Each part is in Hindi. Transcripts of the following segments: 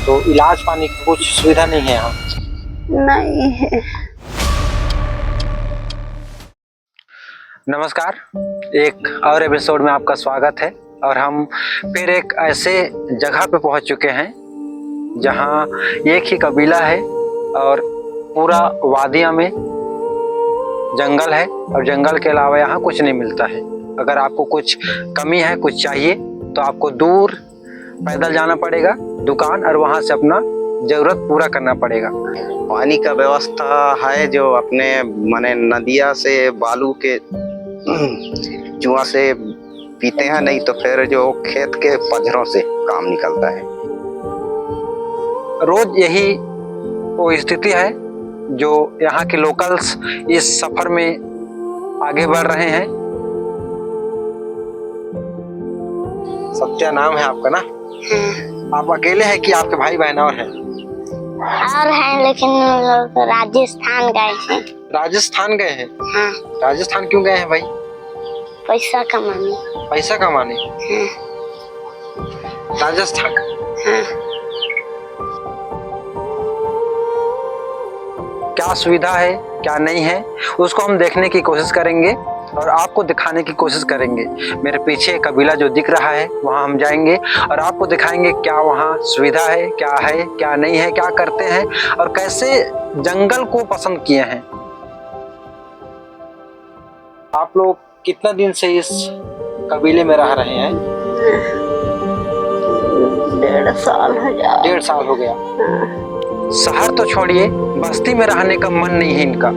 तो इलाज पानी की कुछ सुविधा नहीं है यहाँ? नहीं है। नमस्कार, एक और एपिसोड में आपका स्वागत है। और हम फिर एक ऐसे जगह पे पहुंच चुके हैं जहां एक ही कबीला है और पूरा वादिया में जंगल है और जंगल के अलावा यहाँ कुछ नहीं मिलता है। अगर आपको कुछ कमी है, कुछ चाहिए, तो आपको दूर पैदल जाना पड़ेगा दुकान, और वहां से अपना जरूरत पूरा करना पड़ेगा। पानी का व्यवस्था है जो अपने माने नदिया से बालू के जुआ से पीते हैं, नहीं तो फिर जो खेत के पजरों से काम निकलता है। रोज यही वो स्थिति है जो यहाँ के लोकल्स इस सफर में आगे बढ़ रहे हैं। सत्या नाम है आपका ना? आप अकेले हैं कि आपके भाई बहन और हैं? और हैं, लेकिन लोग राजस्थान गए हैं। राजस्थान गए हैं? हाँ। राजस्थान क्यों गए हैं भाई? पैसा कमाने। पैसा कमाने? हाँ। राजस्थान? हाँ। क्या सुविधा है, क्या नहीं है, उसको हम देखने की कोशिश करेंगे और आपको दिखाने की कोशिश करेंगे। मेरे पीछे कबीला जो दिख रहा है वहाँ हम जाएंगे और आपको दिखाएंगे क्या वहाँ सुविधा है, क्या नहीं है, क्या करते हैं और कैसे जंगल को पसंद किए हैं। आप लोग कितना दिन से इस कबीले में रह रहे हैं? 1.5 साल हो गया। 1.5 साल हो गया। शहर तो छोड़िए, बस्ती में रहने का मन नहीं है इनका।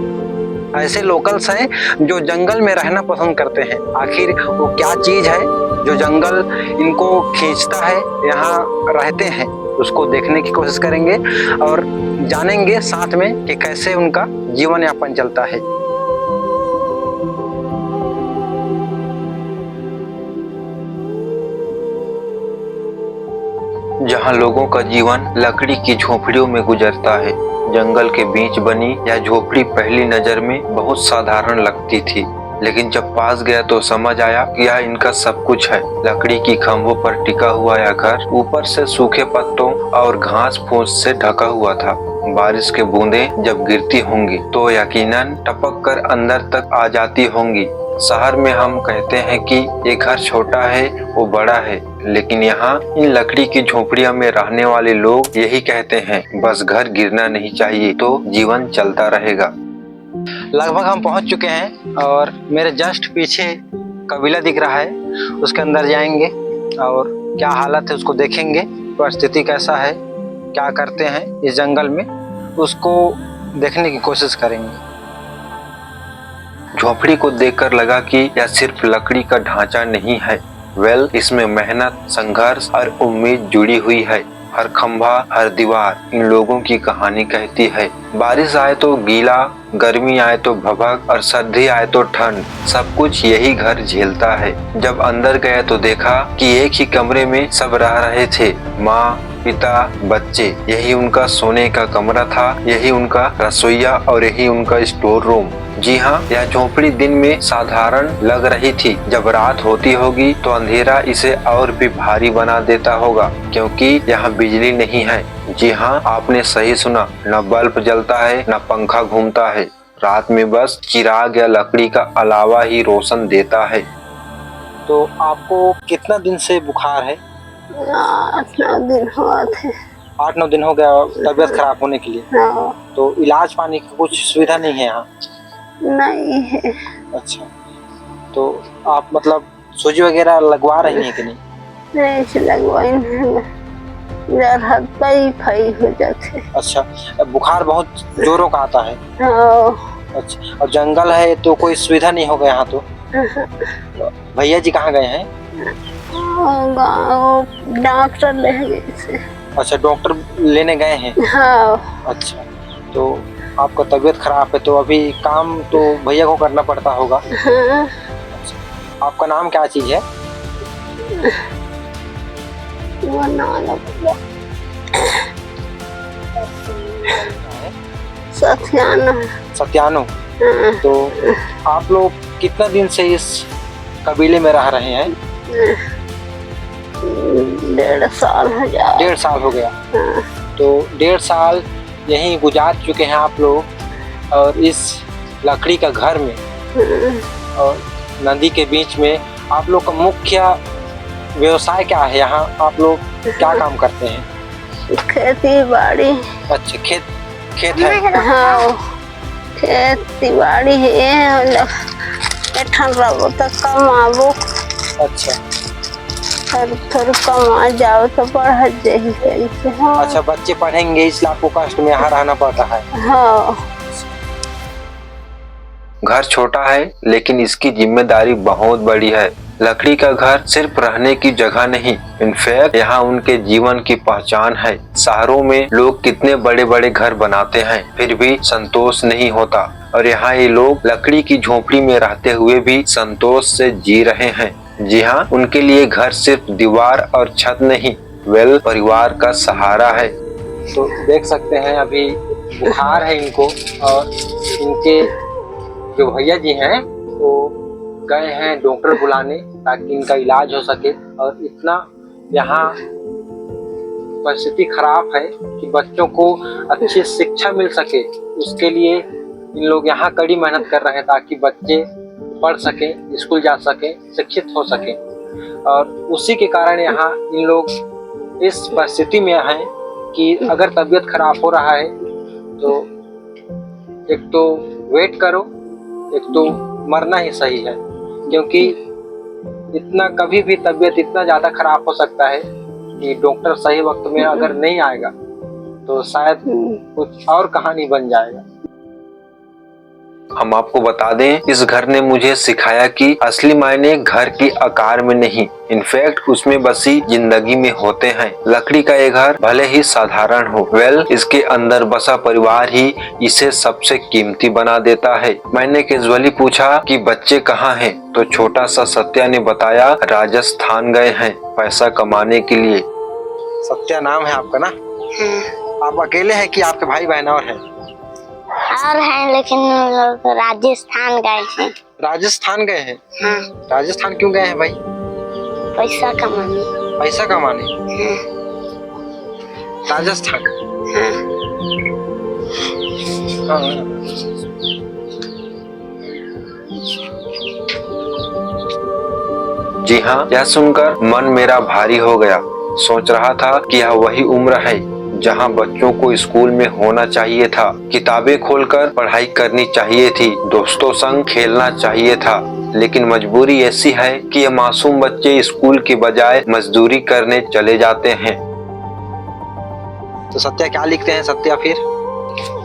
ऐसे लोकल्स हैं जो जंगल में रहना पसंद करते हैं। आखिर वो क्या चीज है जो जंगल इनको खींचता है, यहाँ रहते हैं, उसको देखने की कोशिश करेंगे और जानेंगे साथ में कि कैसे उनका जीवन यापन चलता है। जहाँ लोगों का जीवन लकड़ी की झोपड़ियों में गुजरता है। जंगल के बीच बनी यह झोपड़ी पहली नजर में बहुत साधारण लगती थी, लेकिन जब पास गया तो समझ आया कि यह इनका सब कुछ है। लकड़ी की खंभों पर टिका हुआ यह घर ऊपर से सूखे पत्तों और घास फूस से ढका हुआ था। बारिश के बूंदें जब गिरती होंगी तो यकीनन टपक कर अंदर तक आ जाती होंगी। शहर में हम कहते हैं कि ये घर छोटा है, वो बड़ा है, लेकिन यहाँ इन लकड़ी की झोपड़ियों में रहने वाले लोग यही कहते हैं, बस घर गिरना नहीं चाहिए तो जीवन चलता रहेगा। लगभग हम पहुँच चुके हैं और मेरे जस्ट पीछे कबीला दिख रहा है, उसके अंदर जाएंगे और क्या हालत है उसको देखेंगे, परिस्थिति कैसा है, क्या करते हैं इस जंगल में, उसको देखने की कोशिश करेंगे। झोपड़ी को देखकर लगा कि यह सिर्फ लकड़ी का ढांचा नहीं है, इसमें मेहनत, संघर्ष और उम्मीद जुड़ी हुई है। हर खंभा, हर दीवार इन लोगों की कहानी कहती है। बारिश आए तो गीला, गर्मी आए तो भभक और सर्दी आए तो ठंड, सब कुछ यही घर झेलता है। जब अंदर गए तो देखा कि एक ही कमरे में सब रह रहे थे, माँ, पिता, बच्चे। यही उनका सोने का कमरा था, यही उनका रसोईया और यही उनका स्टोर रूम। जी हाँ, यह झोपड़ी दिन में साधारण लग रही थी, जब रात होती होगी तो अंधेरा इसे और भी भारी बना देता होगा, क्योंकि यहाँ बिजली नहीं है। जी हाँ, आपने सही सुना, न बल्ब जलता है, न पंखा घूमता है। रात में बस चिराग या लकड़ी का अलावा ही रोशन देता है। तो आपको कितना दिन से बुखार है? 8-9 दिन हुआ थे। 8-9 दिन हो गया तबीयत खराब होने के लिए? हाँ। तो इलाज पानी की कुछ सुविधा नहीं है यहाँ? नहीं है। अच्छा, तो आप मतलब सूजी वगैरह लगवा रही हैं कि नहीं? नहीं लगवाई फई हो जाते। अच्छा, बुखार बहुत जोरों का आता है? हाँ। अच्छा, और जंगल है तो कोई सुविधा नहीं होगा यहाँ तो? भैया जी कहाँ गए हैं? डॉक्टर ले गए। अच्छा, डॉक्टर लेने गए हैं? हाँ। अच्छा, तो आपका तबीयत खराब है तो अभी काम तो भैया को करना पड़ता होगा? हाँ। अच्छा, आपका नाम क्या चीज है? सत्यानो। सत्यानो। हाँ। तो आप लोग कितना दिन से इस कबीले में रह रहे हैं? 1.5 साल हो गया। 1.5 साल हो गया। हाँ। तो 1.5 साल यहीं गुजार चुके हैं आप लोग और इस लकड़ी का घर में और नदी के बीच में। आप लोग का मुख्य व्यवसाय क्या है? यहाँ आप लोग क्या काम करते हैं? खेती बाड़ी। अच्छा, खेत है। हाँ, खेती बाड़ी है। रहो तो कमाबो। अच्छा, फिर कमा जाओ तो पढ़ जाए। हाँ। अच्छा, बच्चे पढ़ेंगे इसलिए आपको कष्ट में यहाँ रहना पड़ता है। हाँ। घर छोटा है लेकिन इसकी जिम्मेदारी बहुत बड़ी है। लकड़ी का घर सिर्फ रहने की जगह नहीं, इनफैक्ट यहाँ उनके जीवन की पहचान है। शहरों में लोग कितने बड़े बड़े घर बनाते हैं फिर भी संतोष नहीं होता, और यहाँ ये लोग लकड़ी की झोपड़ी में रहते हुए भी संतोष से जी रहे हैं। जी हाँ, उनके लिए घर सिर्फ दीवार और छत नहीं, परिवार का सहारा है। तो देख सकते हैं अभी बुखार है इनको, और इनके जो भैया जी हैं वो गए हैं डॉक्टर बुलाने ताकि इनका इलाज हो सके। और इतना यहाँ परिस्थिति खराब है कि बच्चों को अच्छी शिक्षा मिल सके, उसके लिए इन लोग यहाँ कड़ी मेहनत कर रहे हैं ताकि बच्चे पढ़ सके, स्कूल जा सके, शिक्षित हो सके। और उसी के कारण यहाँ इन लोग इस परिस्थिति में हैं कि अगर तबीयत खराब हो रहा है तो एक तो वेट करो, एक तो मरना ही सही है, क्योंकि इतना कभी भी तबीयत इतना ज़्यादा खराब हो सकता है कि डॉक्टर सही वक्त में अगर नहीं आएगा तो शायद कुछ और कहानी बन जाएगा। हम आपको बता दें, इस घर ने मुझे सिखाया कि असली मायने घर के आकार में नहीं, इनफैक्ट उसमें बसी जिंदगी में होते हैं। लकड़ी का ये घर भले ही साधारण हो, इसके अंदर बसा परिवार ही इसे सबसे कीमती बना देता है। मैंने कैजुअली पूछा कि बच्चे कहाँ हैं, तो छोटा सा सत्या ने बताया राजस्थान गए हैं पैसा कमाने के लिए। सत्या नाम है आपका ना? आप अकेले हैं कि आपके भाई बहन और हैं? और हैं लेकिन लोग राजस्थान गए हैं। राजस्थान गए हैं? हाँ। राजस्थान क्यों गए हैं भाई? पैसा कमाने। पैसा कमाने? हाँ। राजस्थान? हाँ। हाँ। जी हाँ, यह सुनकर मन मेरा भारी हो गया। सोच रहा था कि यह वही उम्र है जहाँ बच्चों को स्कूल में होना चाहिए था, किताबें खोलकर पढ़ाई करनी चाहिए थी, दोस्तों संग खेलना चाहिए था। लेकिन मजबूरी ऐसी है कि ये मासूम बच्चे स्कूल की बजाय मजदूरी करने चले जाते हैं। तो सत्या क्या लिखते हैं? सत्या फिर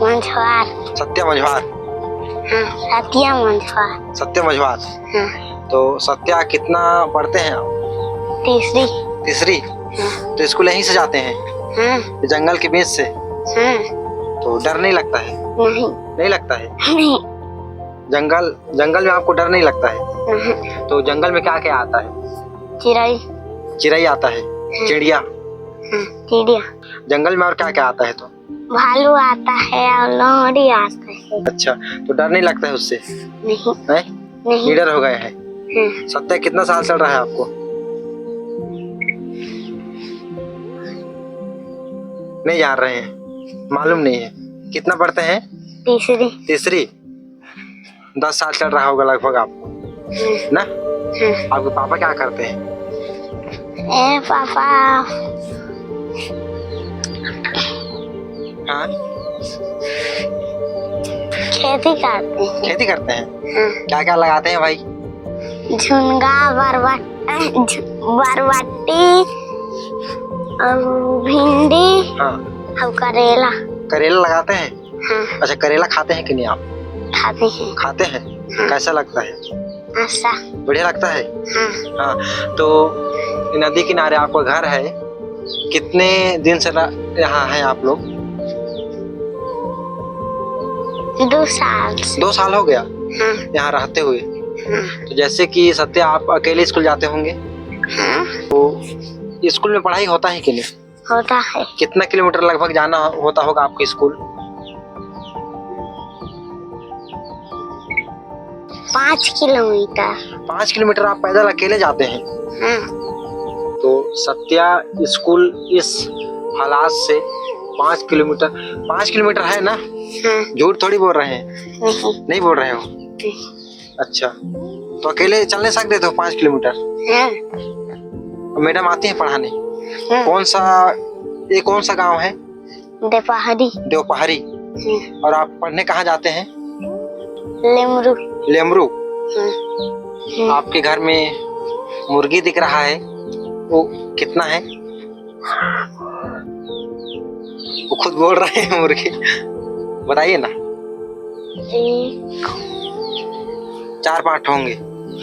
मंझवार। सत्या मंझवार? हाँ, सत्या मंझवार। सत्या मंझवार। हाँ। तो सत्या कितना पढ़ते हैं आप? तीसरी। तीसरी? हाँ। तो स्कूल यहीं से जाते हैं? हाँ। जंगल के बीच से? हाँ। तो डर नहीं लगता है? नहीं। नहीं लगता है? नहीं। जंगल में आपको डर नहीं लगता है? नहीं। तो जंगल में क्या क्या आता है? चिड़ै। चिड़ै आता है? चिड़िया? हाँ, चिड़िया। जंगल में और क्या क्या आता है? तो भालू आता है और लोमड़ी आता है। अच्छा, तो डर नहीं लगता है उससे? नहीं। नहीं। निडर हो गए हैं? हाँ। सत्या कितना साल चल रहा है आपको? नहीं जान रहे हैं, मालूम नहीं है। कितना पढ़ते हैं? तीसरी। तीसरी? 10 साल चल रहा होगा लगभग आपको ना? आपके पापा क्या करते हैं? पापा हाँ, खेती करते हैं। खेती करते हैं? हाँ। क्या क्या लगाते हैं भाई? झुनगा, बरबट्टी और भिंडी। हाँ। और करेला। करेला लगाते हैं? हाँ। अच्छा, करेला खाते हैं कि नहीं आप? खाते हैं। खाते हैं? हाँ। कैसा लगता है? अच्छा। बढ़िया लगता है? हाँ। हाँ। तो नदी किनारे आपका घर है, कितने दिन से यहाँ हैं आप लोग? 2 साल से। 2 साल हो गया हाँ। यहाँ रहते हुए? हाँ। तो जैसे कि सत्या आप अकेले स्कूल जाते होंगे, हाँ। तो स्कूल में पढ़ाई होता है कि नहीं? होता है। कितना किलोमीटर लगभग जाना होता होगा आपके स्कूल? 5 किलोमीटर। 5 किलोमीटर आप पैदल अकेले जाते हैं? हाँ। तो सत्या स्कूल इस हालात से 5 किलोमीटर, 5 किलोमीटर है ना? हाँ, झूठ थोड़ी बोल रहे हैं। नहीं, नहीं बोल रहे हो? अच्छा, तो अकेले चल नहीं सकते तो 5 किलोमीटर? हाँ, मैडम आती है पढ़ाने? हाँ, ये कौन सा गांव है? दोपहरी, देवपहाड़ी। हाँ, और आप पढ़ने कहाँ जाते हैं? लेमरू, लेमरू। हाँ, हाँ, आपके घर में मुर्गी दिख रहा है, वो कितना है? वो खुद बोल रहे हैं मुर्गी, बताइए ना। 1, 4-5 होंगे।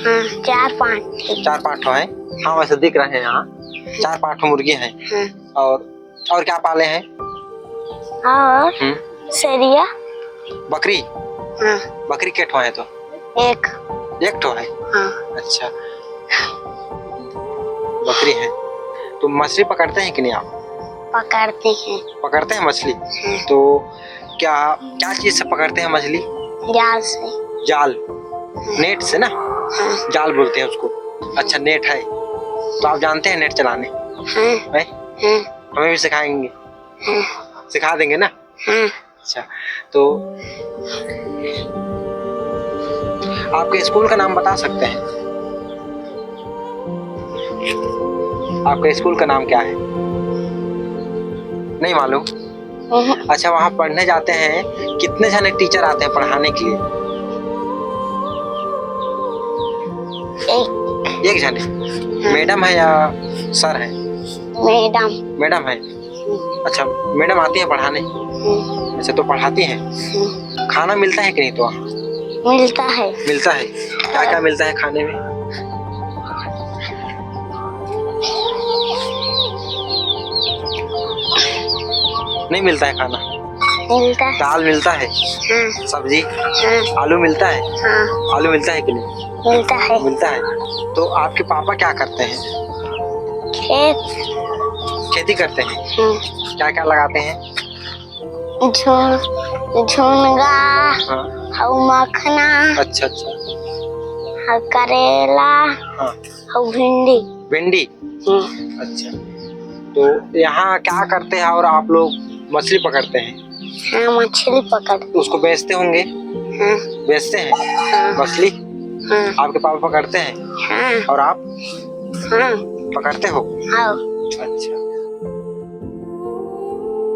हाँ, 4-5, 4-5 है। हाँ वैसे दिख रहे हैं यहाँ 4-5 मुर्गी हैं। हाँ, और क्या पाले हैं? और सरिया, बकरी। हाँ, बकरी के ठो है? तो 1, एक ठो है। हाँ, अच्छा, बकरी है। तो मछली पकड़ते हैं कि नहीं आप? पकड़ते हैं, पकड़ते हैं मछली। तो क्या क्या चीज से पकड़ते हैं मछली? जाल से, जाल, नेट से ना? हाँ, जाल बोलते हैं उसको। अच्छा, नेट है। तो आप जानते हैं नेट चलाने? हाँ, हैं? हाँ, हमें भी सिखाएंगे? हाँ, सिखा देंगे ना? हाँ, अच्छा, तो आपके स्कूल का नाम बता सकते हैं? आपके स्कूल का नाम क्या है? नहीं मालूम? हाँ, अच्छा, वहाँ पढ़ने जाते हैं, कितने जने टीचर आते हैं पढ़ाने के लिए? 1, एक जने। मैडम है या सर है? मैडम, मैडम है। अच्छा, मैडम आती है पढ़ाने? हाँ, अच्छा, तो पढ़ाती हैं। हाँ, खाना मिलता है कि नहीं? तो वहाँ मिलता है, मिलता है। क्या क्या मिलता है खाने में? नहीं मिलता है खाना? मिलता है, दाल मिलता है, हाँ, सब्जी, हाँ, आलू मिलता है? हाँ, आलू मिलता है कि नहीं? मिलता है, मिलता है। तो आपके पापा क्या करते हैं? खेत, खेती करते हैं। हाँ, क्या क्या लगाते हैं? झुनगा, हाँ। और मखना, अच्छा अच्छा। और करेला, हाँ। और भिंडी, भिंडी। हाँ, अच्छा, तो यहाँ क्या करते हैं और आप लोग? मछली पकड़ते हैं। हाँ, मछली पकड़, तो उसको बेचते होंगे? हाँ, बेचते हैं हाँ, मछली? हाँ, आपके पापा पकड़ते हैं हाँ, और आप हाँ, पकड़ते हो? हाँ, अच्छा।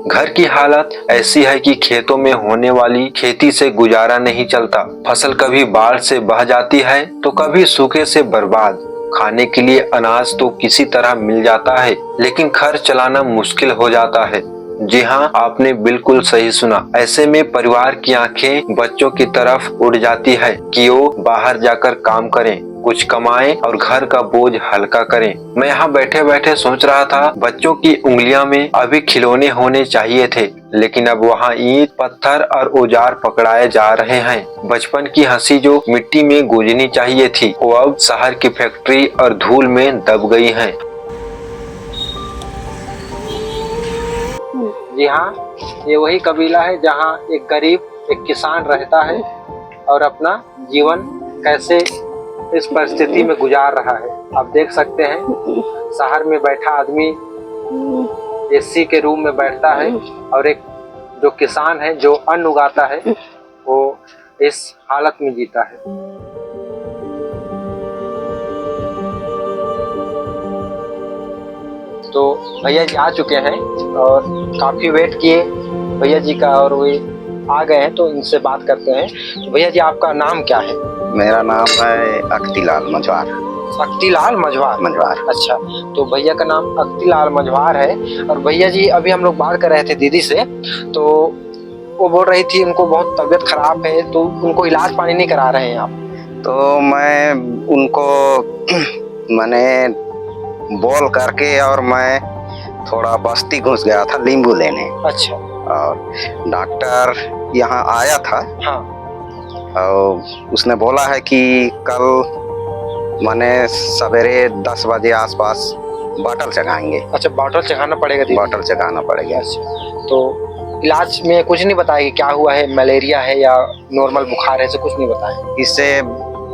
घर की हालत ऐसी है कि खेतों में होने वाली खेती से गुजारा नहीं चलता। फसल कभी बाढ़ से बह जाती है तो कभी सूखे से बर्बाद। खाने के लिए अनाज तो किसी तरह मिल जाता है, लेकिन खर्च चलाना मुश्किल हो जाता है। जी हाँ, आपने बिल्कुल सही सुना। ऐसे में परिवार की आंखें बच्चों की तरफ उड़ जाती है कि वो बाहर जाकर काम करें, कुछ कमाएं और घर का बोझ हल्का करें। मैं यहाँ बैठे बैठे सोच रहा था, बच्चों की उंगलियां में अभी खिलौने होने चाहिए थे, लेकिन अब वहाँ ईंट, पत्थर और औजार पकड़ाए जा रहे हैं। बचपन की हंसी जो मिट्टी में गूंजनी चाहिए थी, वो अब शहर की फैक्ट्री और धूल में दब गई है। जी हाँ, ये वही कबीला है जहाँ एक गरीब, एक किसान रहता है और अपना जीवन कैसे इस परिस्थिति में गुजार रहा है। आप देख सकते हैं, शहर में बैठा आदमी एसी के रूम में बैठता है और एक जो किसान है, जो अन्न उगाता है, वो इस हालत में जीता है। तो भैया जी आ चुके हैं और काफी वेट किए भैया जी का, और वे आ गए हैं, तो इनसे बात करते हैं। तो भैया जी, आपका नाम क्या है? मेरा नाम है अख्तीलाल मझवार। अख्तीलाल मझवार। मझवार। अच्छा, तो भैया का नाम अख्तीलाल मझवार है। और भैया जी, अभी हम लोग बात कर रहे थे दीदी से, तो वो बोल रही थी उनको बहुत तबीयत खराब है, तो उनको इलाज पानी नहीं करा रहे हैं आप? तो मैं उनको मैंने बोल करके और मैं थोड़ा बस्ती घुस गया था नींबू लेने। अच्छा। और डॉक्टर यहाँ आया था। हाँ। और उसने बोला है कि कल माने सवेरे 10 बजे आसपास बॉटल चढ़ाएंगे। अच्छा, बॉटल चढ़ाना पड़ेगा दीदी? बॉटल चढ़ाना पड़ेगा। अच्छा, तो इलाज में कुछ नहीं बताया कि क्या हुआ है, मलेरिया है या नॉर्मल बुखार है, ऐसे कुछ नहीं बताया? इससे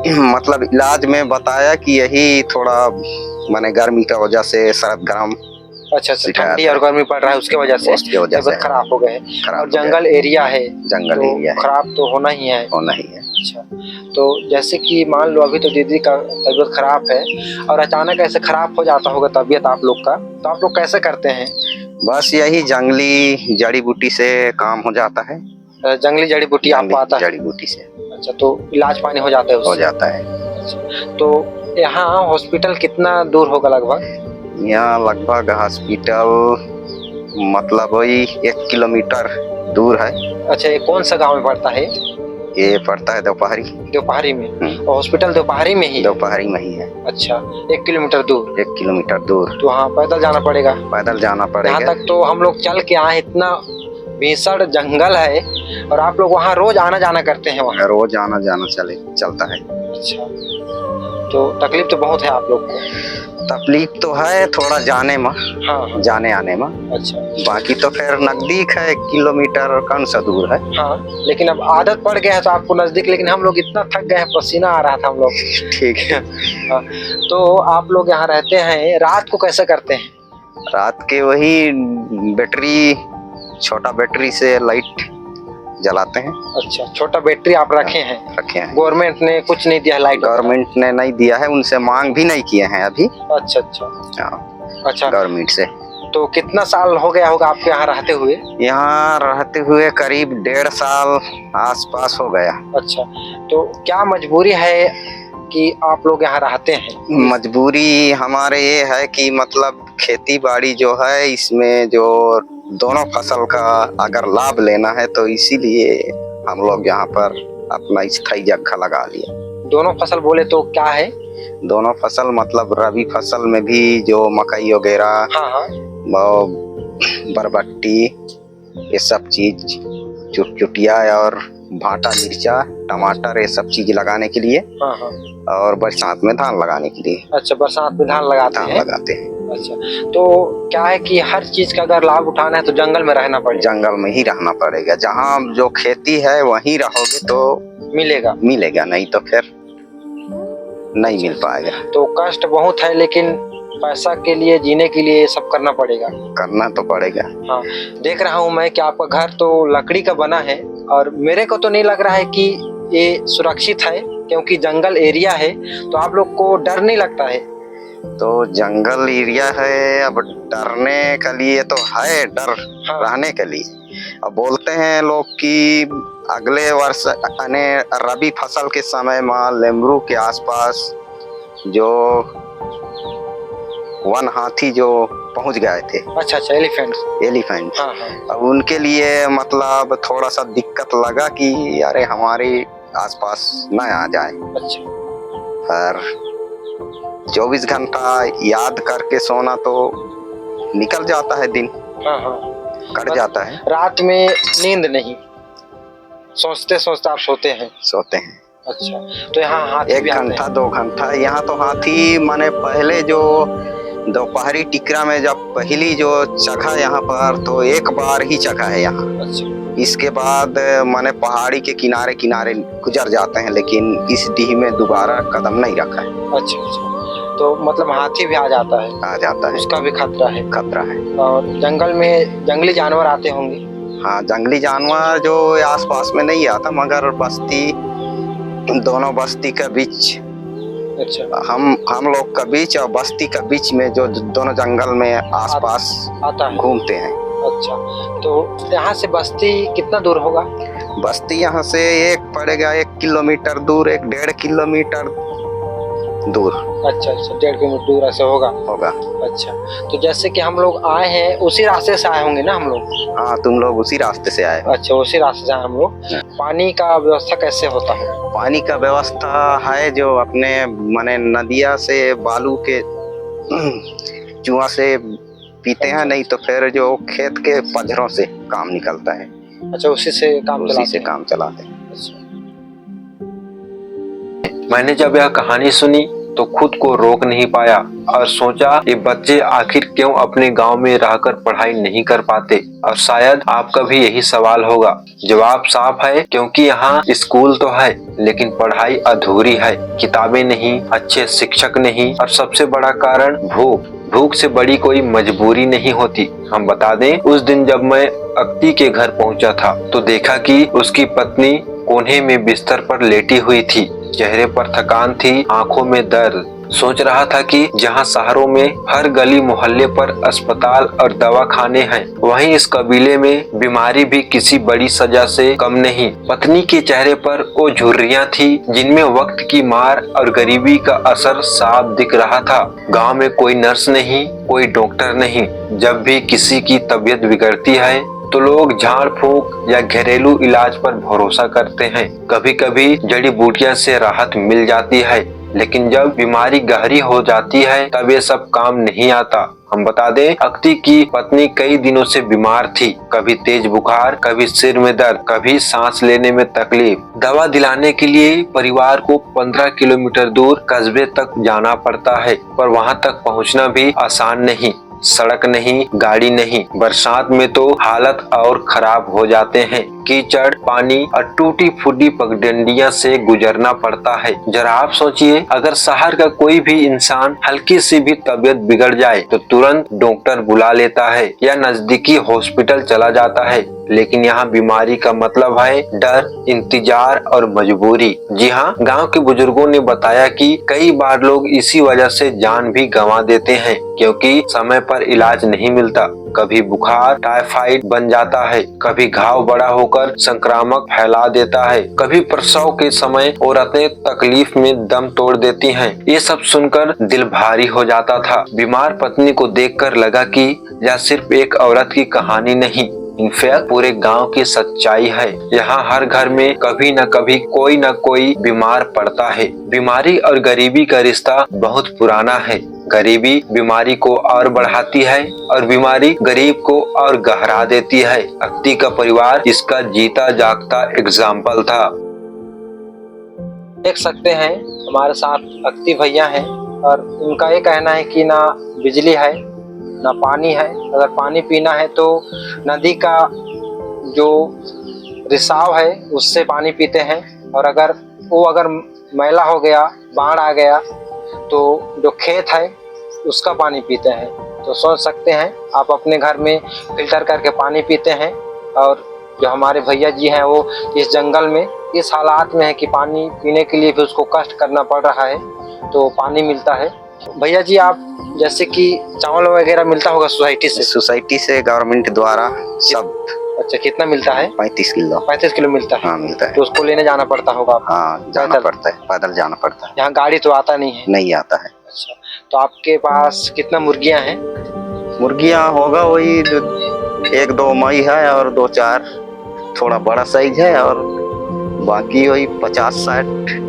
मतलब इलाज में बताया कि यही थोड़ा माने गर्मी की वजह से सर्द गर्म अच्छा अच्छा, ठंडी और गर्मी पड़ रहा है उसके वजह से तबीयत खराब हो गए। और जंगल एरिया है, जंगल तो एरिया है, खराब तो होना ही है। होना ही है। अच्छा, तो जैसे कि मान लो अभी तो दीदी का तबीयत खराब है और अचानक ऐसे खराब हो जाता होगा तबीयत आप लोग का, तो आप लोग कैसे करते हैं? बस यही जंगली जड़ी बूटी से काम हो जाता है। जंगली जड़ी बूटी आपको आता है? जड़ी बूटी से। अच्छा, तो इलाज पानी हो जाता है उससे? हो जाता है। अच्छा, तो यहाँ हॉस्पिटल कितना दूर होगा लगभग? यहाँ लगभग हॉस्पिटल मतलब वही 1 किलोमीटर दूर है। अच्छा, ये कौन सा गांव में पड़ता है? ये पड़ता है दोपहरी। दोपहरी में? और हॉस्पिटल दोपहरी में ही? दोपहरी में ही है। अच्छा, 1 किलोमीटर दूर? 1 किलोमीटर दूर। तो हाँ, पैदल जाना पड़ेगा? पैदल जाना पड़ेगा। यहाँ तक तो हम लोग चल के आए, इतना भीषण जंगल है और आप लोग वहाँ रोज आना जाना करते हैं? वहाँ रोज आना जाना चलता है। अच्छा, तो तकलीफ तो बहुत है आप लोग को? तकलीफ तो है थोड़ा जाने में। हाँ, जाने आने में। अच्छा, बाकी तो फिर नजदीक है, 1 किलोमीटर कौन सा दूर है। हाँ, लेकिन अब आदत पड़ गया है तो आपको नजदीक, लेकिन हम लोग इतना थक गए हैं, पसीना आ रहा था हम लोग। ठीक है। हाँ, तो आप लोग यहाँ रहते हैं, रात को कैसे करते हैं? रात के वही बैटरी, छोटा बैटरी से लाइट जलाते हैं। अच्छा, छोटा बैटरी आप रखे हैं? रखे हैं। गवर्नमेंट ने कुछ नहीं दिया लाइट? गवर्नमेंट ने नहीं दिया है, उनसे मांग भी नहीं किए हैं अभी। अच्छा अच्छा। हाँ, अच्छा, गवर्नमेंट से। तो कितना साल हो गया होगा आपके यहाँ रहते हुए? यहाँ रहते हुए करीब 1.5 साल आसपास हो गया। अच्छा, तो क्या मजबूरी है कि आप लोग यहाँ रहते हैं? मजबूरी हमारे ये है कि मतलब खेती बाड़ी जो है, इसमें जो दोनों फसल का अगर लाभ लेना है तो इसीलिए हम लोग यहाँ पर अपना स्थायी जगह लगा लिया। दोनों फसल बोले तो क्या है? दोनों फसल मतलब रबी फसल में भी जो मकई वगैरह, हाँ हाँ, बरबट्टी, ये सब चीज, चुटचुटिया और भाटा, मिर्चा, टमाटर, ये सब चीज लगाने के लिए। हाँ हाँ। और बरसात में धान लगाने के लिए। अच्छा, बरसात में धान लगाते हैं? लगाते हैं। अच्छा, तो क्या है कि हर चीज का अगर लाभ उठाना है तो जंगल में रहना पड़ेगा? जंगल में ही रहना पड़ेगा। जहाँ जो खेती है वहीं रहोगे तो मिलेगा, नहीं तो फिर नहीं मिल पाएगा। तो कष्ट बहुत है, लेकिन पैसा के लिए, जीने के लिए सब करना पड़ेगा। करना तो पड़ेगा। हाँ, देख रहा हूँ मैं कि आपका घर तो लकड़ी का बना है और मेरे को तो नहीं लग रहा है कि ये सुरक्षित है, क्योंकि जंगल एरिया है। तो आप लोग को डर नहीं लगता है? तो जंगल एरिया है, अब डरने के लिए तो है डर। हाँ। रहने के लिए अब बोलते हैं लोग कि अगले वर्ष यानी रबी फसल के समय में लेमरू के आसपास जो वन हाथी जो पहुंच गए थे। अच्छा अच्छा, एलिफेंट। हाँ हाँ। अब उनके लिए मतलब थोड़ा सा दिक्कत लगा कि अरे हमारे आसपास न आ जाए। अच्छा, पर 24 घंटा याद करके सोना तो निकल जाता है दिन। हाँ हाँ, कट जाता है। रात में नींद नहीं, सोचते सोचते आप सोते हैं? सोते हैं। अच्छा, तो यहाँ हाथी 1 घंटा 2 घंटा यहाँ तो हाथी माने पहले जो दोपहरी टिकरा में जब पहली जो चखा यहाँ पर, तो एक बार ही चखा है यहाँ। अच्छा, इसके बाद माने पहाड़ी के किनारे किनारे गुजर जाते हैं, लेकिन इस डीह में दोबारा कदम नहीं रखा है। अच्छा अच्छा, तो मतलब हाथी भी आ जाता है? आ जाता है, उसका भी खतरा है? खतरा है। और जंगल में जंगली जानवर आते होंगे? हाँ, जंगली जानवर जो आसपास में नहीं आता, मगर बस्ती, दोनों बस्ती के बीच, अच्छा, हम लोग का बीच और बस्ती का बीच में जो दोनों जंगल में आसपास आता है, घूमते हैं। अच्छा, तो यहाँ से बस्ती कितना दूर होगा? बस्ती यहाँ से एक पड़ेगा 1 किलोमीटर दूर, 1.5 किलोमीटर दूर। अच्छा अच्छा, 1.5 किलोमीटर दूर ऐसे होगा? अच्छा, तो जैसे कि हम लोग आए हैं उसी रास्ते से आए होंगे ना हम लोग? हाँ, तुम लोग उसी रास्ते से आए। अच्छा, उसी रास्ते से आए हम लोग। पानी का व्यवस्था कैसे होता है? पानी का व्यवस्था है जो अपने माने नदिया से बालू के जुआ से पीते हैं, नहीं तो फिर जो खेत के पजरों से काम निकलता है। अच्छा, उसी से काम चलाते हैं। अच्छा। मैंने जब यह कहानी सुनी तो खुद को रोक नहीं पाया और सोचा ये बच्चे आखिर क्यों अपने गांव में रहकर पढ़ाई नहीं कर पाते। और शायद आपका भी यही सवाल होगा। जवाब साफ है, क्योंकि यहाँ स्कूल तो है लेकिन पढ़ाई अधूरी है। किताबें नहीं, अच्छे शिक्षक नहीं और सबसे बड़ा कारण भूख। भूख से बड़ी कोई मजबूरी नहीं होती। हम बता दें, उस दिन जब मैं अक्ति के घर पहुंचा था तो देखा कि उसकी पत्नी कोने में बिस्तर पर लेटी हुई थी। चेहरे पर थकान थी, आंखों में दर्द। सोच रहा था कि जहां शहरों में हर गली मोहल्ले पर अस्पताल और दवाखाने हैं, वहीं इस कबीले में बीमारी भी किसी बड़ी सजा से कम नहीं। पत्नी के चेहरे पर वो झुर्रियां थी जिनमें वक्त की मार और गरीबी का असर साफ दिख रहा था। गांव में कोई नर्स नहीं, कोई डॉक्टर नहीं। जब भी किसी की तबीयत बिगड़ती है तो लोग झाड़ फूंक या घरेलू इलाज पर भरोसा करते हैं। कभी कभी जड़ी बूटियां से राहत मिल जाती है, लेकिन जब बीमारी गहरी हो जाती है तब ये सब काम नहीं आता। हम बता दें, अक्ति की पत्नी कई दिनों से बीमार थी। कभी तेज बुखार, कभी सिर में दर्द, कभी सांस लेने में तकलीफ। दवा दिलाने के लिए परिवार को 15 किलोमीटर दूर कस्बे तक जाना पड़ता है, पर वहां तक पहुंचना भी आसान नहीं। सड़क नहीं, गाड़ी नहीं। बरसात में तो हालत और खराब हो जाते हैं। कीचड़, पानी और टूटी फूटी पगडंडियों से गुजरना पड़ता है। जरा आप सोचिए, अगर शहर का कोई भी इंसान हल्की सी भी तबीयत बिगड़ जाए तो तुरंत डॉक्टर बुला लेता है या नजदीकी हॉस्पिटल चला जाता है, लेकिन यहाँ बीमारी का मतलब है डर, इंतजार और मजबूरी। जी हाँ, गांव के बुजुर्गों ने बताया कि कई बार लोग इसी वजह से जान भी गंवा देते हैं, क्योंकि समय पर इलाज नहीं मिलता। कभी बुखार टाइफाइड बन जाता है, कभी घाव बड़ा होकर संक्रामक फैला देता है, कभी प्रसव के समय औरतें तकलीफ में दम तोड़ देती हैं। ये सब सुनकर दिल भारी हो जाता था। बीमार पत्नी को देखकर लगा कि यह सिर्फ एक औरत की कहानी नहीं, इनफैक्ट पूरे गांव की सच्चाई है। यहाँ हर घर में कभी न कभी कोई न कोई बीमार पड़ता है। बीमारी और गरीबी का रिश्ता बहुत पुराना है। गरीबी बीमारी को और बढ़ाती है और बीमारी गरीब को और गहरा देती है। अक्ति का परिवार इसका जीता जागता एग्जाम्पल था। देख सकते हैं हमारे साथ अक्ति भैया हैं और उनका ये कहना है कि ना बिजली है ना पानी है। अगर पानी पीना है तो नदी का जो रिसाव है उससे पानी पीते हैं, और अगर मैला हो गया, बाढ़ आ गया तो जो खेत है उसका पानी पीते हैं। तो सोच सकते हैं आप अपने घर में फिल्टर करके पानी पीते हैं, और जो हमारे भैया जी हैं वो इस जंगल में इस हालात में है कि पानी पीने के लिए भी उसको कष्ट करना पड़ रहा है, तो पानी मिलता है। भैया जी, आप जैसे कि चावल वगैरह मिलता होगा सोसाइटी से? सोसाइटी से गवर्नमेंट द्वारा सब। अच्छा, कितना मिलता है? 35 किलो। 35 किलो मिलता है? हाँ, मिलता है। तो उसको लेने जाना पड़ता होगा आपको? हाँ, जाना पड़ता है, पैदल जाना पड़ता है। यहाँ गाड़ी तो आता नहीं है? नहीं आता है। अच्छा, तो आपके पास कितना मुर्गियाँ हैं? मुर्गियाँ होगा वही 1-2 मई है और 2-4 थोड़ा बड़ा साइज है, और बाकी वही 50-60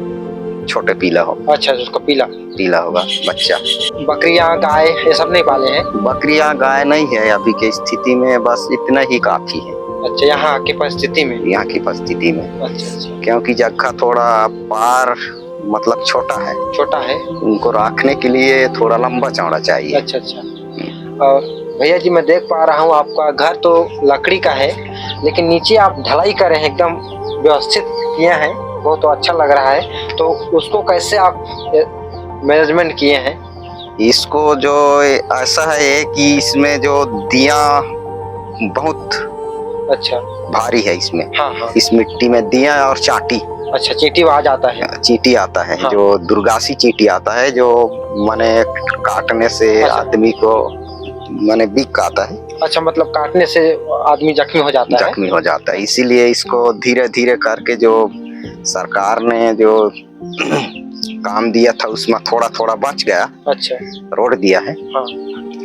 छोटे पीला हो। अच्छा, उसको पीला होगा बच्चा। बकरियां गाय ये सब नहीं पाले हैं? बकरियां गाय नहीं है अभी की स्थिति में, बस इतना ही काफी है। अच्छा, यहाँ की परिस्थिति में? यहाँ की परिस्थिति में। अच्छा, क्योंकि जगह थोड़ा पार मतलब छोटा है, उनको रखने के लिए थोड़ा लंबा चौड़ा चाहिए। अच्छा। और भैया जी, मैं देख पा रहा हूँ आपका घर तो लकड़ी का है, लेकिन नीचे आप ढलाई करे हैं, एकदम व्यवस्थित किए हैं, बहुत तो अच्छा लग रहा है। तो उसको कैसे आप मैनेजमेंट किए हैं? इसको जो ऐसा है कि इसमें जो दिया बहुत अच्छा भारी है इसमें। हाँ। इस मिट्टी में दिया और चाटी। अच्छा, चींटी आवाज आता है? चींटी आता है। हाँ। जो दुर्गासी चींटी आता है, जो माने काटने से आदमी को माने बिक आता है। अच्छा, मतलब काटने से आदमी जख्मी हो जाता है? इसीलिए इसको धीरे धीरे करके जो सरकार ने जो काम दिया था उसमें थोड़ा थोड़ा बच गया। अच्छा, रोड दिया है। हाँ।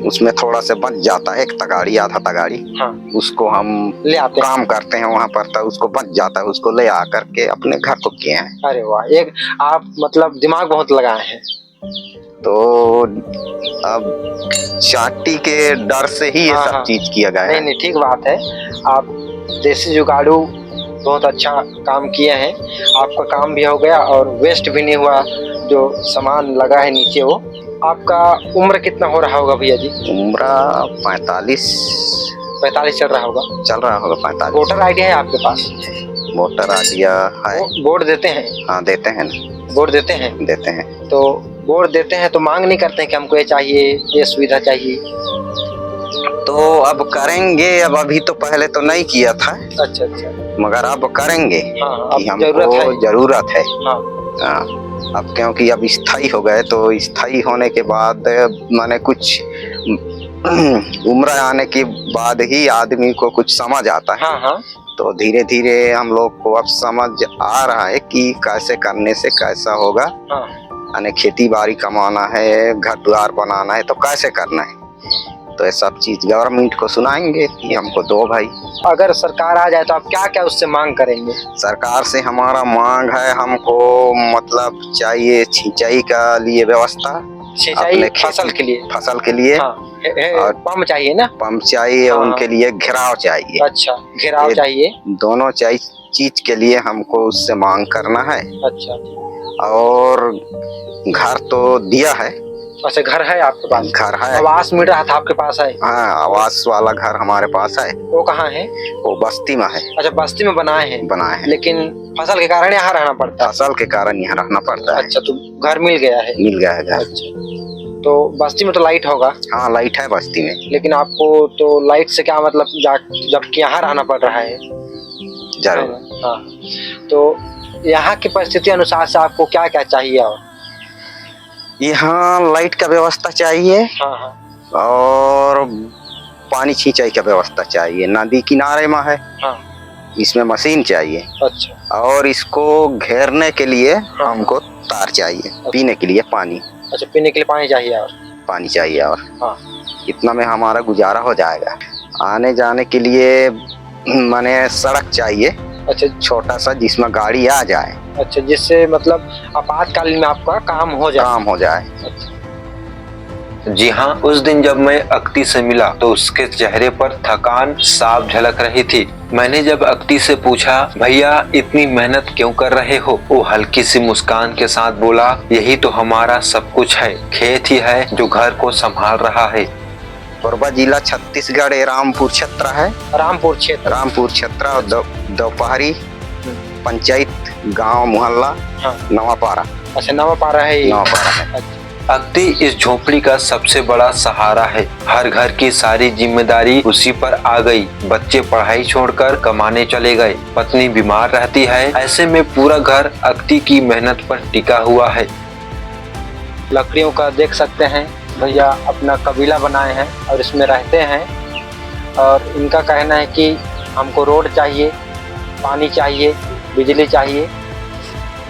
उसमें थोड़ा से बच जाता है, एक तगाड़ी आधा तगाड़ी। हाँ। उसको हम ले आते काम करते हैं वहाँ पर, तो उसको बच जाता है, उसको ले आ करके अपने घर को किए हैं। अरे वाह, एक आप मतलब दिमाग बहुत लगाए हैं। तो अब चाटी के डर से ही ये सब चीज किया गया है। नहीं, ठीक बात है। आप देसी जुगाड़ू बहुत अच्छा काम किए हैं, आपका काम भी हो गया और वेस्ट भी नहीं हुआ। जो सामान लगा है नीचे वो। आपका उम्र कितना हो रहा होगा भैया जी? उम्र 45 45 चल रहा होगा। 45। वोटर आईडी है आपके पास? वोटर आइडिया है। वोट देते हैं? हाँ देते हैं ना। वोट देते हैं? देते हैं। तो वोट देते हैं तो मांग नहीं करते हैं कि हमको ये चाहिए, ये सुविधा चाहिए? तो अब करेंगे, अब अभी तो पहले तो नहीं किया था, अच्छा अच्छा। मगर अब करेंगे हाँ, कि अब जरूरत है। हमको जरूरत है। हाँ हाँ, अब क्योंकि अब स्थायी हो गए तो स्थायी होने के बाद माने कुछ उम्र आने के बाद ही आदमी को कुछ समझ आता है। हाँ हाँ। तो धीरे धीरे हम लोग को अब समझ आ रहा है कि कैसे करने से कैसा होगा। हाँ। यानी खेती बाड़ी कमाना है, घर द्वार बनाना है तो कैसे करना है, तो ये सब चीज गवर्नमेंट को सुनाएंगे कि हमको दो भाई। अगर सरकार आ जाए तो आप क्या क्या उससे मांग करेंगे? सरकार से हमारा मांग है, हमको मतलब चाहिए सिंचाई का लिए व्यवस्था, सिंचाई अपने फसल के लिए? फसल के लिए। हाँ, और पंप चाहिए ना? पंप चाहिए। हाँ, उनके लिए घेराव चाहिए। अच्छा, घेराव ये चाहिए। दोनों चीज के लिए हमको उससे मांग करना है। अच्छा। और घर तो दिया है। अच्छा, घर है आपके पास? घर है। आवास मिल रहा था आपके पास है? हाँ, आवास वाला घर हमारे पास है। वो कहाँ है? वो बस्ती में है। अच्छा, बस्ती में बनाए हैं? बनाए हैं, लेकिन फसल के कारण यहाँ रहना पड़ता है? फसल के कारण यहाँ रहना पड़ता है। अच्छा, तो घर मिल गया है? मिल गया है घर। अच्छा, तो बस्ती में तो लाइट होगा? हाँ, लाइट है बस्ती में। लेकिन आपको तो लाइट से क्या मतलब, जबकि यहाँ रहना पड़ रहा है? जरूर। हाँ, तो यहाँ की परिस्थिति अनुसार से आपको क्या क्या चाहिए? और यहाँ लाइट का व्यवस्था चाहिए। हाँ हाँ। और पानी सिंचाई का व्यवस्था चाहिए। नदी किनारे में है। हाँ। इसमें मशीन चाहिए। अच्छा। और इसको घेरने के लिए हमको तार चाहिए। पीने के लिए पानी। अच्छा, पीने के लिए पानी चाहिए? और पानी चाहिए। और हाँ, इतना में हमारा गुजारा हो जाएगा। आने जाने के लिए माने सड़क चाहिए। अच्छा, छोटा सा जिसमें गाड़ी आ जाए। अच्छा, जिससे मतलब आपातकालीन में आपका काम हो जाए। अच्छा। जी हाँ, उस दिन जब मैं अक्ति से मिला तो उसके चेहरे पर थकान साफ झलक रही थी। मैंने जब अक्ति से पूछा, भैया इतनी मेहनत क्यों कर रहे हो, वो हल्की सी मुस्कान के साथ बोला, यही तो हमारा सब कुछ है, खेत ही है जो घर को संभाल रहा है। कोरबा जिला छत्तीसगढ़ रामपुर क्षेत्र है। रामपुर क्षेत्र और दोपहरी पंचायत गांव मोहल्ला। हाँ। नवापारा। अच्छा, नवापारा है। नवापारा है। अच्छा। अक्ति इस झोपड़ी का सबसे बड़ा सहारा है। हर घर की सारी जिम्मेदारी उसी पर आ गई। बच्चे पढ़ाई छोड़कर कमाने चले गए, पत्नी बीमार रहती है, ऐसे में पूरा घर अक्ति की मेहनत पर टिका हुआ है। लकड़ियों का देख सकते हैं, भैया अपना कबीला बनाए हैं और इसमें रहते हैं। और इनका कहना है कि हमको रोड चाहिए, पानी चाहिए, बिजली चाहिए,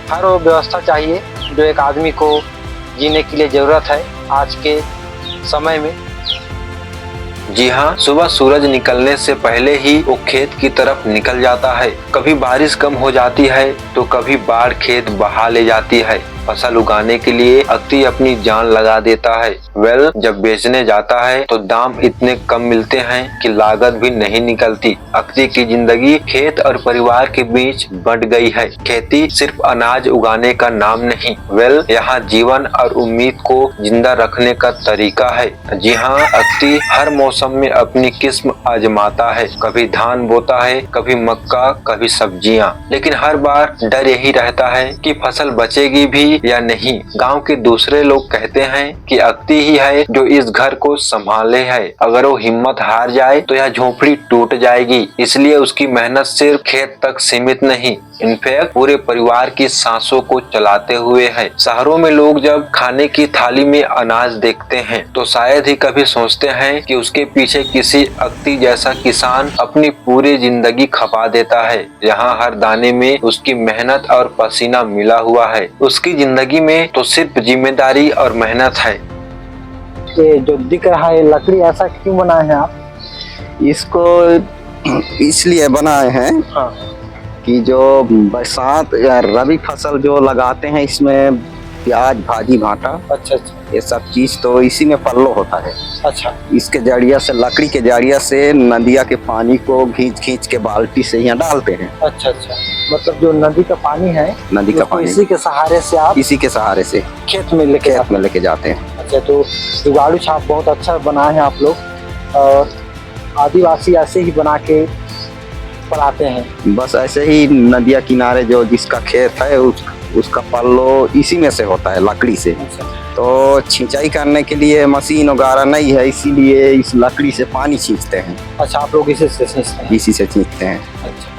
हर वो व्यवस्था चाहिए जो एक आदमी को जीने के लिए जरूरत है आज के समय में। जी हाँ, सुबह सूरज निकलने से पहले ही वो खेत की तरफ निकल जाता है। कभी बारिश कम हो जाती है तो कभी बाढ़ खेत बहा ले जाती है। फसल उगाने के लिए अक्ति अपनी जान लगा देता है। जब बेचने जाता है तो दाम इतने कम मिलते हैं कि लागत भी नहीं निकलती। अक्ति की जिंदगी खेत और परिवार के बीच बंट गई है। खेती सिर्फ अनाज उगाने का नाम नहीं, यहाँ जीवन और उम्मीद को जिंदा रखने का तरीका है। जी हाँ, अक्ति हर मौसम में अपनी किस्म आजमाता है। कभी धान बोता है, कभी मक्का, कभी सब्जियां, लेकिन हर बार डर यही रहता है कि फसल बचेगी भी या नहीं। गांव के दूसरे लोग कहते हैं कि अक्ति ही है जो इस घर को संभाले है। अगर वो हिम्मत हार जाए तो यह झोपड़ी टूट जाएगी। इसलिए उसकी मेहनत सिर्फ खेत तक सीमित नहीं, इनफैक्ट पूरे परिवार की सांसों को चलाते हुए है। शहरों में लोग जब खाने की थाली में अनाज देखते हैं तो शायद ही कभी सोचते हैं कि उसके पीछे किसी अक्ति जैसा किसान अपनी पूरी जिंदगी खपा देता है। यहाँ हर दाने में उसकी मेहनत और पसीना मिला हुआ है। उसकी जिंदगी में तो सिर्फ जिम्मेदारी और मेहनत है। ये जो दिख रहा है लकड़ी, ऐसा क्यों बनाए हैं आप? इसको इसलिए बनाए हैं हाँ। कि जो बरसात या रबी फसल जो लगाते हैं इसमें प्याज, भाजी, भाटा, अच्छा अच्छा, ये सब चीज तो इसी में पल्लो होता है। अच्छा, इसके जरिया से, लकड़ी के जरिया से नदिया के पानी को खींच खींच के बाल्टी से यहाँ डालते हैं। अच्छा अच्छा। मतलब जो नदी का पानी है, नदी का उसको पानी इसी के सहारे से आप इसी के सहारे से खेत में लेके खेत में लेके जाते हैं। अच्छा, तो जुगाड़ू छाप बहुत अच्छा बनाए हैं आप लोग, और आदिवासी ऐसे ही बना के पढ़ाते हैं। बस ऐसे ही नदिया किनारे जो जिसका खेत है उसका पल्लो इसी में से होता है, लकड़ी से। तो सिंचाई करने के लिए मशीन वगैरह नहीं है, इसीलिए इस लकड़ी से पानी खींचते हैं। अच्छा, आप लोग इसे से सींचते हैं? इसी से खींचते हैं। अच्छा।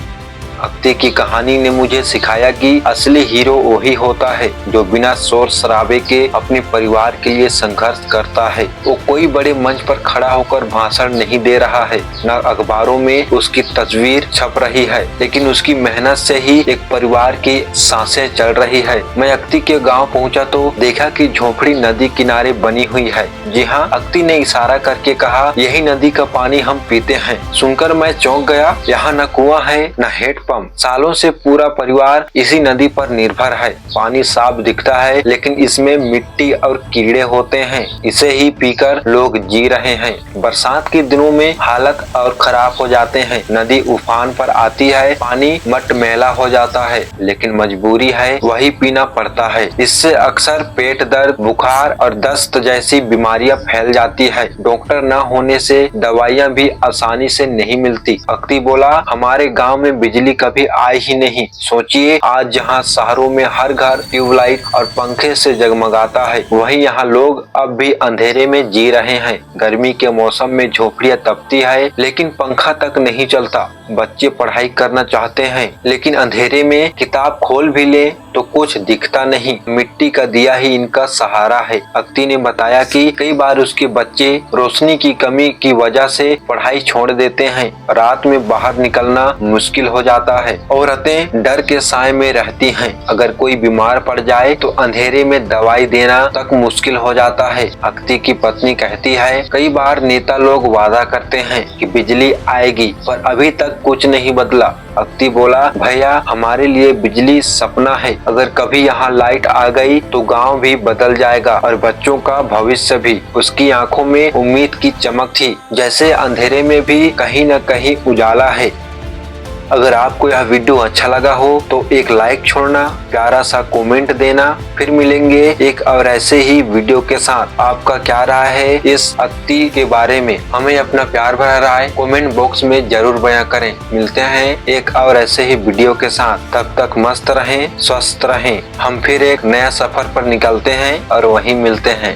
अक्ति की कहानी ने मुझे सिखाया कि असली हीरो वही होता है जो बिना शोर शराबे के अपने परिवार के लिए संघर्ष करता है। वो कोई बड़े मंच पर खड़ा होकर भाषण नहीं दे रहा है, न अखबारों में उसकी तस्वीर छप रही है, लेकिन उसकी मेहनत से ही एक परिवार की सांसें चल रही है। मैं अक्ति के गांव पहुंचा तो देखा कि झोपड़ी नदी किनारे बनी हुई है। जी हाँ, अक्ति ने इशारा करके कहा, यही नदी का पानी हम पीते हैं। सुनकर मैं चौंक गया। यहाँ न कुआं है न हेडपंप। सालों से पूरा परिवार इसी नदी पर निर्भर है। पानी साफ दिखता है, लेकिन इसमें मिट्टी और कीड़े होते हैं। इसे ही पीकर लोग जी रहे हैं। बरसात के दिनों में हालत और खराब हो जाते हैं। नदी उफान पर आती है, पानी मटमैला हो जाता है, लेकिन मजबूरी है, वही पीना पड़ता है। इससे अक्सर पेट दर्द, बुखार और दस्त जैसी बीमारियां फैल जाती है। डॉक्टर न होने से दवाइयां भी आसानी से नहीं मिलती। अक्ति बोला, हमारे गाँव में बिजली कभी आई ही नहीं। सोचिए, आज जहाँ शहरों में हर घर ट्यूबलाइट और पंखे से जगमगाता है, वहीं यहाँ लोग अब भी अंधेरे में जी रहे हैं। गर्मी के मौसम में झोपड़ियाँ तपती है, लेकिन पंखा तक नहीं चलता। बच्चे पढ़ाई करना चाहते हैं, लेकिन अंधेरे में किताब खोल भी ले तो कुछ दिखता नहीं। मिट्टी का दिया ही इनका सहारा है। अक्ति ने बताया कि कई बार उसके बच्चे रोशनी की कमी की वजह से पढ़ाई छोड़ देते हैं। रात में बाहर निकलना मुश्किल हो जाता है। औरतें डर के साए में रहती हैं। अगर कोई बीमार पड़ जाए तो अंधेरे में दवाई देना तक मुश्किल हो जाता है। अक्ति की पत्नी कहती है, कई बार नेता लोग वादा करते हैं कि बिजली आएगी, पर अभी तक कुछ नहीं बदला। अक्ति बोला, भैया, हमारे लिए बिजली सपना है। अगर कभी यहाँ लाइट आ गई तो गांव भी बदल जाएगा और बच्चों का भविष्य भी। उसकी आंखों में उम्मीद की चमक थी, जैसे अंधेरे में भी कहीं न कहीं उजाला है। अगर आपको यह वीडियो अच्छा लगा हो तो एक लाइक छोड़ना, प्यारा सा कमेंट देना। फिर मिलेंगे एक और ऐसे ही वीडियो के साथ। आपका क्या राय है इस अक्ति के बारे में? हमें अपना प्यार भरा राय कमेंट बॉक्स में जरूर बयां करें। मिलते हैं एक और ऐसे ही वीडियो के साथ। तब तक मस्त रहें, स्वस्थ रहें। हम फिर एक नया सफर पर निकलते हैं और वहीं मिलते हैं।